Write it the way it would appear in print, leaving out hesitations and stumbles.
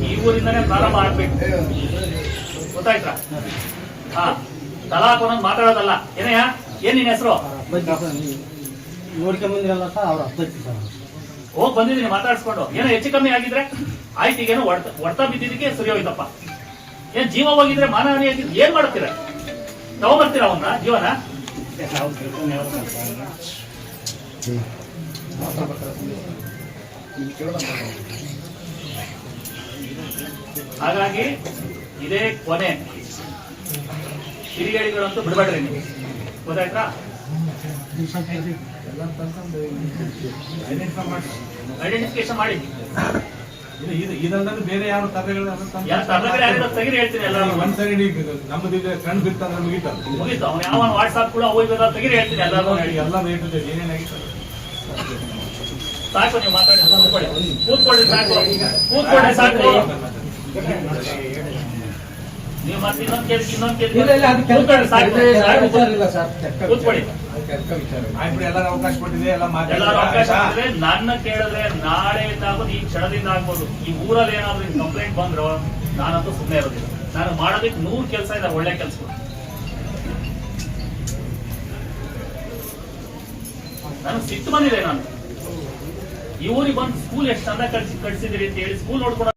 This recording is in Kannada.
ಈ ಊರಿಂದನೇ ಪ್ರಾರಂಭ ಆಗ್ಬೇಕು, ಗೊತ್ತಾಯ್ತಾ? ಹಾ, ತಲಾಕ್ ಅನ್ನೋದು ಮಾತಾಡೋದಲ್ಲ. ಏನಯ್ಯ, ಏನ್ ನಿನ್ ಹೆಸರು? ನೋಡ್ಕೊಂಬಂದಿರಲ್ಲ ಸರ್, ಅವ್ರ ಅಪ್ಪಚ್ಚಿ ಸರ್. ಹೋಗ್ ಬಂದಿದ್ದೀನಿ ಮಾತಾಡ್ಸ್ಕೊಂಡು. ಏನೋ ಹೆಚ್ಚು ಕಮ್ಮಿ ಆಗಿದ್ರೆ ಆಯ್ತು, ಈಗೇನೋ ಹೊಡ್ತಾ ಬಿದ್ದಿದ್ದಕ್ಕೆ ಸರಿ ಹೋಯ್ತಪ್ಪ. ಏನ್ ಜೀವ ಹೋಗಿದ್ರೆ ಮಾನಹಾನಿ ಆಗಿದ್ರೆ ಏನ್ ಮಾಡ್ತೀರ? ತಗೊಂಬರ್ತೀರ ಅವನ್ನ ಜೀವನ? ಹಾಗಾಗಿ ಇದೇ ಕೊನೆ. ಕಿಡಿಗೇಡಿಗಳಂತೂ ಬಿಡಬೇಡ್ರಿ ನೀವು, ಗೊತ್ತಾಯ್ತಾ? ಐಡೆಂಟಿಫಿಕೇಶನ್ ಮಾಡಿ. ಇದಲ್ಲದೆ ಬೇರೆ ಯಾವ ತರಗಳು ತೆಗಿರಿ ಹೇಳ್ತೀನಿ. ಎಲ್ಲ ಒಂದ್ ಸೈಡ್ ನಮ್ಮದು ಕಣ್ ಬಿರ್ತಂದ್ರೆ ಮುಗೀತು. ಅವ್ನು ಯಾವ ವಾಟ್ಸ್ಆಪ್ ಕೂಡ ಹೋಗಿಲ್ಲ, ತೆಗಿರಿ ಹೇಳ್ತೀನಿ. ಎಲ್ಲರೂ ಎಲ್ಲ ರೇಟ್ ಏನೇನಾಗಿತ್ತು ಸಾಕು, ನೀವು ಮಾತಾಡಿ ಕೂತ್ಕೊಳ್ಳಿ, ಸಾಕು ಕೂತ್ಕೊಳ್ಳಿ, ಸಾಕು. ನೀವು ಮತ್ತೆ ಇನ್ನೊಂದು ಕೇಳಿ ಕೂತ್ಕೊಳ್ಳಿ, ಸಾಕು ಕೂತ್ಕೊಳ್ಳಿ. ಎಲ್ಲರೂ ಅವಕಾಶ ಕೊಟ್ಟಿದೆ, ಎಲ್ಲರೂ ಅವಕಾಶ ಕೊಟ್ಟಿದೆ. ನನ್ನ ಕೇಳಿದ್ರೆ ನಾಳೆ ಆಗ್ಬೋದು, ಈ ಕ್ಷಣದಿಂದ ಆಗ್ಬೋದು. ಈ ಊರಲ್ಲಿ ಏನಾದ್ರು ಕಂಪ್ಲೇಂಟ್ ಬಂದ್ರು ನಾನಂತೂ ಸುಮ್ಮನೆ ಇರೋದಿಲ್ಲ. ನಾನು ಮಾಡೋದಕ್ಕೆ 100 ಕೆಲಸ ಇದೆ, ಒಳ್ಳೆ ಕೆಲಸಗಳು. ನನಗೆ ಸಿಟ್ಟು ಬಂದಿದೆ. ನಾನು ಈ ಊರಿಗೆ ಬಂದು ಸ್ಕೂಲ್ ಎಷ್ಟು ಚಂದ ಕಳ್ಸಿದಿರಿ ಅಂತ ಹೇಳಿ ಸ್ಕೂಲ್ ನೋಡ್ಕೊಂಡು